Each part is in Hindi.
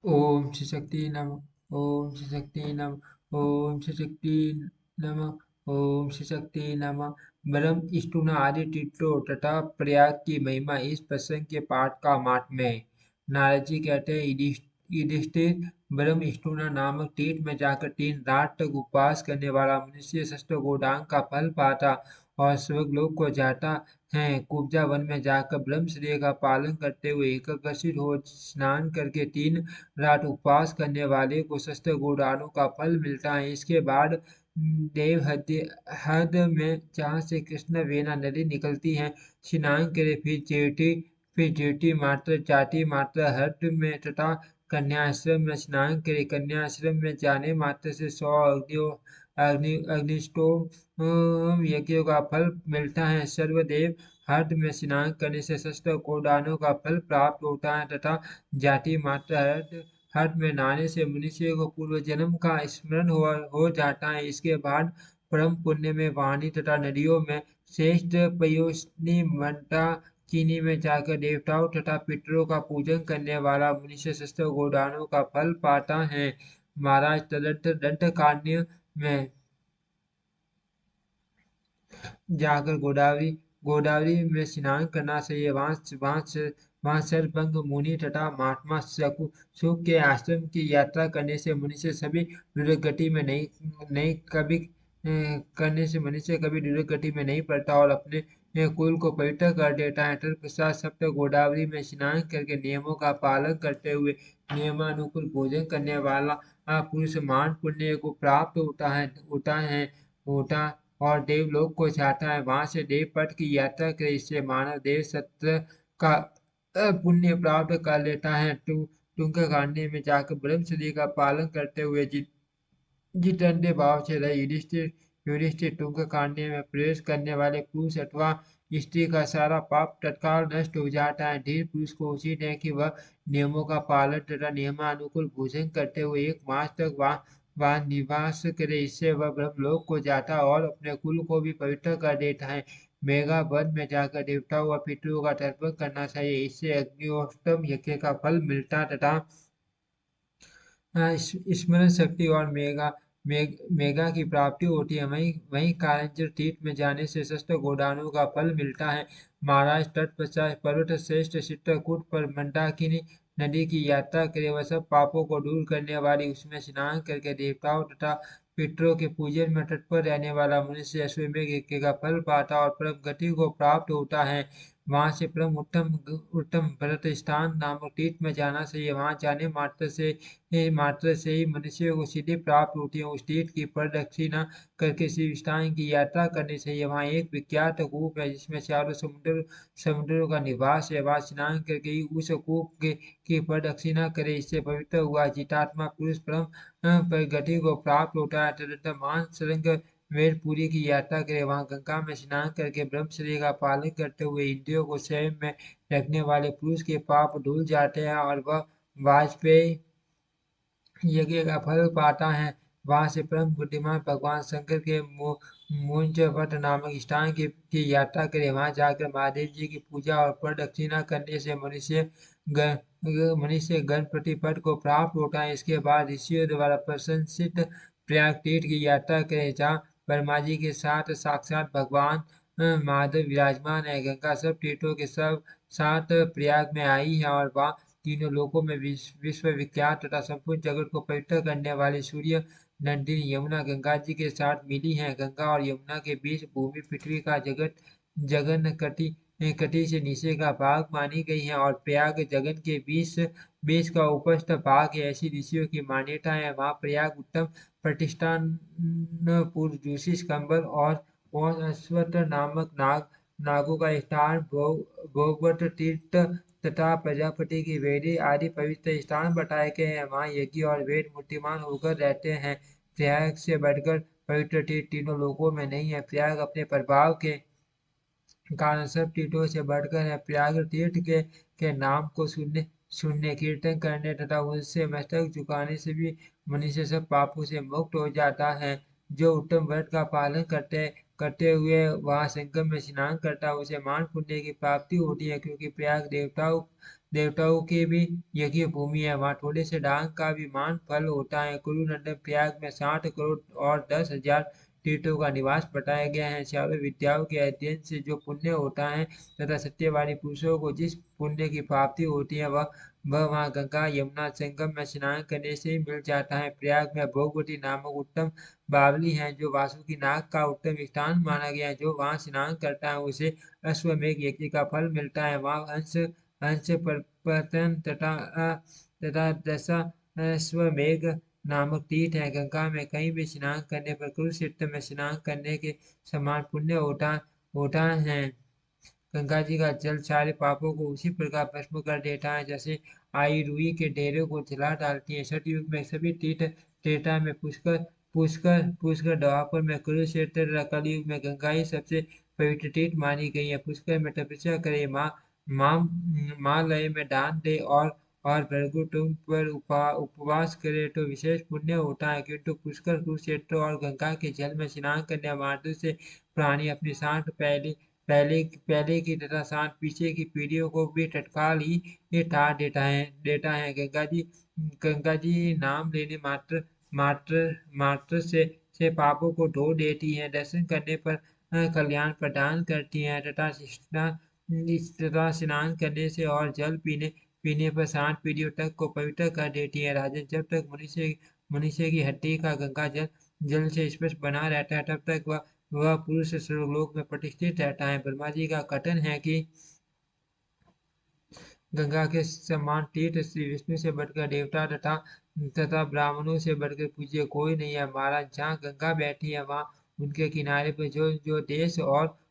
ओम श्री शक्ति नमः। ओम श्री शक्ति नमः। ओम श्री शक्ति नमः। ओम श्री शक्ति नमः। ब्रह्म स्तुना आदि तीर्थों तथा प्रयाग की महिमा इस प्रसंग के पाठ का माहात्म्य है। नारद जी कहते हैं, युधिष्ठिर, ब्रह्म स्तुना नामक तीर्थ में जाकर 3 रात तक उपवास करने वाला मनुष्य शस्त्र गोदान का फल पाता और स्वर्गलोक को जाता है। कुब्जा वन में जाकर ब्रह्मचर्य का पालन करते हुए एकादशी रोज स्नान करके 3 रात उपवास करने वाले को शस्त्र गोदानों का फल मिलता है। इसके बाद देव हद में जहाँ से कृष्ण वेना नदी निकलती है, स्नान करे, फिर जेठी मात्र जाति मात्र हद में तथा कन्याश्रम में स्नान करे। कन्याश्रम में जाने मात्र से 100 अग्निष्टोम यज्ञों का फल मिलता है। सर्वदेव हद में स्नान करने से शस्त्र गोदानों का फल प्राप्त होता है तथा जाति मात्र हद में नहाने से मनुष्य को पूर्व जन्म का स्मरण हो जाता है। इसके बाद परम पुण्य में वाणी तथा नदियों में श्रेष्ठ पयोस्नी मंटा चीनी में जाकर देवताओं तथा पितरों का पूजन करने वाला मनुष्य शस्त्र गोदानों का फल पाता है। महाराज तदर्थ दंडकारण्य में जाकर गोदावरी में स्नान करना चाहिए। वहाँ सर्पंग मुनि तथा महात्मा सुख के आश्रम की यात्रा करने से मनुष्य सभी दुर्गति में नहीं कभी करने से मनुष्य कभी दुर्गति में नहीं पड़ता और अपने कुल को पवित्र कर देता है। तत्पश्चात सप्त गोदावरी में स्नान करके नियमों का पालन करते हुए नियमानुकूल भोजन करने वाला पुरुष महान पुण्य को प्राप्त होता और देवलोक को जाता है। वहां से देवपथ की यात्रा करे, इससे मानव देव सत्र का पुण्य प्राप्त कर लेता है। टुंककाण्य में जाकर ब्रह्मचर्य का पालन करते हुए जितेंद्र भाव से रहे युधिष्ठिर टुंककाण्य में प्रवेश करने वाले पुरुष अथवा स्त्री का सारा पाप तत्काल नष्ट हो जाता है। धीर पुरुष को उचित है कि वह नियमों का पालन तथा नियमानुकूल भोजन करते हुए 1 मास तक वहाँ निवास करे। इससे वह ब्रह्मलोक को जाता है और अपने कुल को भी पवित्र कर देता है। मेघा वन में जाकर देवताओं व पितरों का तर्पण करना चाहिए। इससे अग्निहोत्रम यज्ञ का फल मिलता तथा स्मरण शक्ति और मेगा की प्राप्ति होती है। वही कारण तीर्थ में जाने से शस्त्र गोदानों का फल मिलता है। महाराज तत्पश्चात पर्वत श्रेष्ठ चित्रकूट पर मंदाकिनी नदी की यात्रा करे। वह सब पापों को दूर करने वाली उसमें स्नान करके देवताओं तथा पितरों के पूजन में तत्पर रहने वाला मनुष्य अश्वमेघ यज्ञ का फल पाता और परम गति को प्राप्त होता है। वहां से परम उत्तम भरत स्थान नामक तीर्थ में जाना चाहिए। वहां जाने मात्र से ही मनुष्य को सिद्धि प्राप्त होती है। उस तीर्थ की प्रदक्षिणा करके शिव स्थान की यात्रा करनी चाहिए। वहाँ एक विख्यात कूप है जिसमें चारों समुद्रों का निवास है। वहाँ स्नान करके ही उस कूप की प्रदक्षिणा करे। इससे पवित्र हुआ जितात्मा पुरुष परम प्रगति को प्राप्त होता है। तदनंतर मानसरंग वेदपुरी की यात्रा करे। वहाँ गंगा में स्नान करके ब्रह्मचर्य का पालन करते हुए इंद्रियों को संयम में रखने वाले पुरुष के पाप धुल जाते हैं और वह वाजपेयी यज्ञ का फल पाता है। वहां से परम बुद्धिमान भगवान शंकर के मुंजवट नामक स्थान की यात्रा करे। वहां जाकर महादेव जी की पूजा और प्रदक्षिणा करने से मनुष्य गणपति पद को प्राप्त होता है। इसके बाद ऋषियों द्वारा प्रशंसित प्रयाग तीर्थ की यात्रा करें, जहाँ ब्रह्मा जी के साथ साक्षात भगवान महादेव विराजमान है। गंगा सब तीर्थों के सब साथ प्रयाग में आई है और वह तीनों लोकों में विश्वविख्यात तथा संपूर्ण जगत को पवित्र करने वाली सूर्य नंदिनी यमुना गंगा जी के साथ मिली है। गंगा और यमुना के बीच भूमि पृथ्वी का जगन कटी से नीचे का भाग मानी गई है और प्रयाग जगन के बीच बीच का उपस्थ भाग है। ऐसी ऋषियों की मान्यता है। वहाँ प्रयाग उत्तम प्रतिष्ठान पुरुषी कंबल और अश्वत्थ नामक नागों का स्थान भोगवत तीर्थ तथा प्रजापति की वेदी आदि पवित्र स्थान बताए गए हैं। वहाँ यज्ञ और वेद मूर्तिमान होकर रहते हैं। प्रयाग से बढ़कर पवित्र तीर्थ तीनों लोकों में नहीं है। प्रयाग अपने प्रभाव के कारण सब तीर्थों से बढ़कर है। प्रयाग तीर्थ के नाम को सुनने कीर्तन करने तथा उनसे मस्तक झुकाने से भी मनुष्य सब पापों से मुक्त हो जाता है। जो उत्तम व्रत का पालन करते हुए वहाँ संगम में स्नान करता है, उसे महान पुण्य की प्राप्ति होती है, क्योंकि प्रयाग देवताओं की भी यज्ञ भूमि है। वहाँ थोड़े से डांग का भी मान फल होता है। कुरु नंदन प्रयाग में 60 करोड़ और 10,000 तीर्थों का निवास बताया गया है। चारों विद्याओं के अध्ययन से जो पुण्य होता है तथा सत्यवादी पुरुषों को जिस पुण्य की प्राप्ति होती है वह वहाँ गंगा यमुना संगम में स्नान करने से ही मिल जाता है। प्रयाग में भोगवती नामक उत्तम बावली है जो वासुकी नाग का उत्तम स्थान माना गया है। जो वहाँ स्नान करता है उसे अश्वमेघ यज्ञ का फल मिलता है। वहाँ हंस हंस पर पतन तथा दशा अश्वमेघ नामक तीर्थ है। गंगा में कहीं भी स्नान करने पर कुरुक्षेत्र में स्नान करने के समान पुण्य होता है। गंगा जी का जल सारे पापों को उसी प्रकार भस्म कर देता है जैसे आई रुई के ढेरों को जला डालती है। सतयुग में सभी तीर्थ त्रेता में पुष्कर पुष्कर पुष्कर द्वापर में कुरुक्षेत्र तथा कलयुग में गंगा ही सबसे पवित्र तीर्थ मानी गई है। पुष्कर में तपस्या करे माँ माँ लय में दान दे और भृगुटुंड पर उपवास करे तो विशेष पुण्य होता है। किंतु पुष्कर कुरुक्षेत्र और गंगा के जल में स्नान करने मात्र से प्राणी अपनी सांठ पहले की तथा सांठ पीछे की पीढ़ियों को भी तत्काल ही ये टार देता है। गंगा जी नाम लेने मात्र मात्र मात्र से पापों को धो देती है। दर्शन करने पर कल्याण प्रदान करती है तथा स्नान करने से और जल पीने पीने पर 60 पीढ़ियों तक को पवित्र कर देती है। राजन जब तक मनुष्य की हड्डी का गंगा जल से स्पर्श बना रहता है तब तक वह पुरुष स्वर्गलोक में प्रतिष्ठित रहता है। ब्रह्मा जी का कथन है कि गंगा के समान तीर्थ श्री विष्णु से बढ़कर देवता तथा ब्राह्मणों से बढ़कर पूज्य कोई नहीं है। महाराज जहाँ गंगा बैठी है वहाँ उनके किनारे पर जो जो देश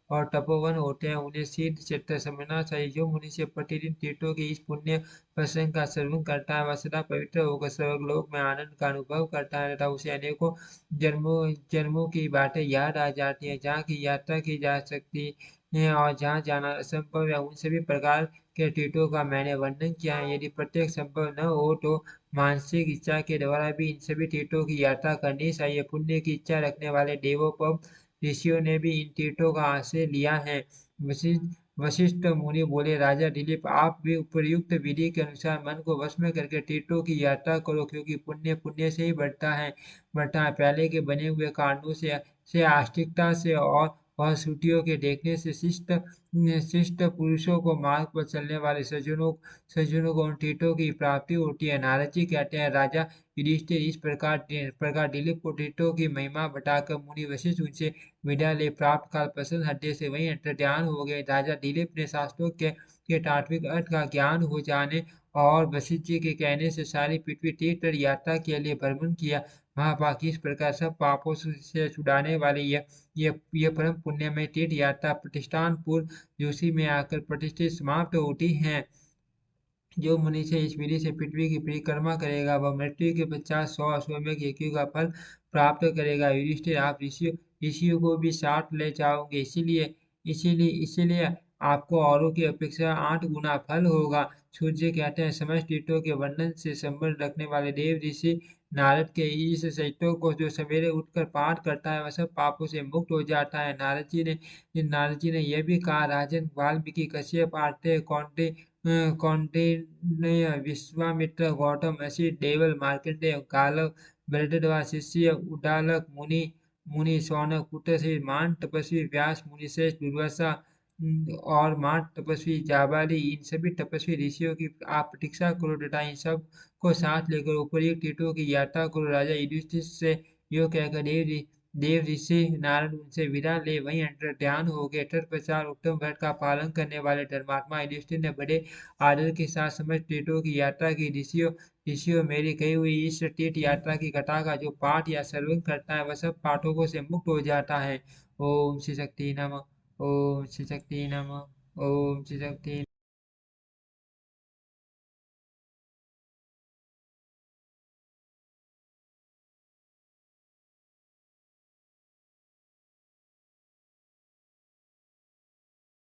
और तपोवन होते हैं उन्हें सिद्ध क्षेत्र समझना चाहिए। जो मनुष्य प्रतिदिन तीर्थों के इस पुण्य प्रसंग का श्रवण करता है वह सदा पवित्र होकर स्वर्गलोक में आनंद का अनुभव करता है तथा उसे अनेकों जन्मों जन्मों की बातें याद आ जाती हैं। जहाँ की यात्रा की जा सकती है और जहाँ जाना असंभव है उन सभी प्रकार के तीर्थों का मैंने वर्णन किया है। यदि प्रत्येक संभव न हो तो मानसिक इच्छा के द्वारा भी इन सभी तीर्थों की यात्रा करनी चाहिए। पुण्य की इच्छा रखने वाले देवों पर ऋषियों ने भी इन तीर्थों का आश्रय लिया है। वशिष्ठ वशिष्ठ मुनि बोले राजा दिलीप आप भी उपयुक्त विधि के अनुसार मन को वश में करके तीर्थों की यात्रा करो क्योंकि पुण्य पुण्य से ही बढ़ता है। पहले के बने हुए कारणों से आस्तिकता से और श्रुतियों के देखने से शिष्ट पुरुषों को मार्ग पर चलने वाले सज्जनों को उन तीर्थों की प्राप्ति होती है। नारद जी कहते हैं राजा युधिष्ठिर इस प्रकार दिलीप को तीर्थों की महिमा बताकर मुनि वशिष्ठ उनसे विदा ले प्राप्त काल प्रसन्न हृदय से वहीं अंतर्ध्यान हो गए। राजा दिलीप ने शास्त्रों के तात्विक अर्थ का ज्ञान हो जाने और वशिष्ठ जी के कहने से सारी पृथ्वी तीर्थ यात्रा के लिए भ्रमण किया। महाभाग इस प्रकार सब पापों से छुड़ाने वाले यह परम पुण्यमय तीर्थ यात्रा प्रतिष्ठानपुर जोशी में आकर प्रतिष्ठित समाप्त होती है। जो मनुष्य इस विधि से पृथ्वी की परिक्रमा करेगा वह मृत्यु के पश्चात 100 अश्वमेध यज्ञों का फल प्राप्त करेगा। युधिष्ठिर आप ऋषियों को भी साथ ले जाओगे इसीलिए आपको औरों की अपेक्षा 8 गुना फल होगा। सूर्य कहते हैं समस्त तीर्थों के वर्णन से संबंध रखने वाले देव ऋषि नारद के इस चैत्यों को जो सवेरे उठकर पाठ करता है वह सब पापों से मुक्त हो जाता है। नारद जी ने यह भी कहा राजन वाल्मीकि कश्यप आर्य कौंडिन्य विश्वामित्र गौतम असित देवल मार्कंडेय गालव बृहद्रथ शिष्य उद्दालक मुनि मुनि शौनक पुत्र मान तपस्वी व्यास मुनिश्रेष्ठ दुर्वासा और मान तपस्वी जाबाली इन सभी तपस्वी ऋषियों की आप प्रतीक्षा करो तथा इन सब को साथ लेकर उपयुक्त तीर्थों की यात्रा करो। राजा युधिष्ठिर से यो कहकर देव ऋषि नारद उनसे विदा ले वहीं अंतर्ध्यान हो गए। तत्पश्चात उत्तम व्रत का पालन करने वाले धर्मात्मा युधिष्ठिर ने बड़े आदर के साथ समस्त तीर्थों की यात्रा की। ऋषियों मेरी कही हुई इस तीर्थ यात्रा की कथा का जो पाठ या श्रवण करता है वह सब पाठकों से मुक्त हो जाता है। ओम श्री शक्ति नमः। ओम श्री शक्ति नमः। ओम श्री शक्ति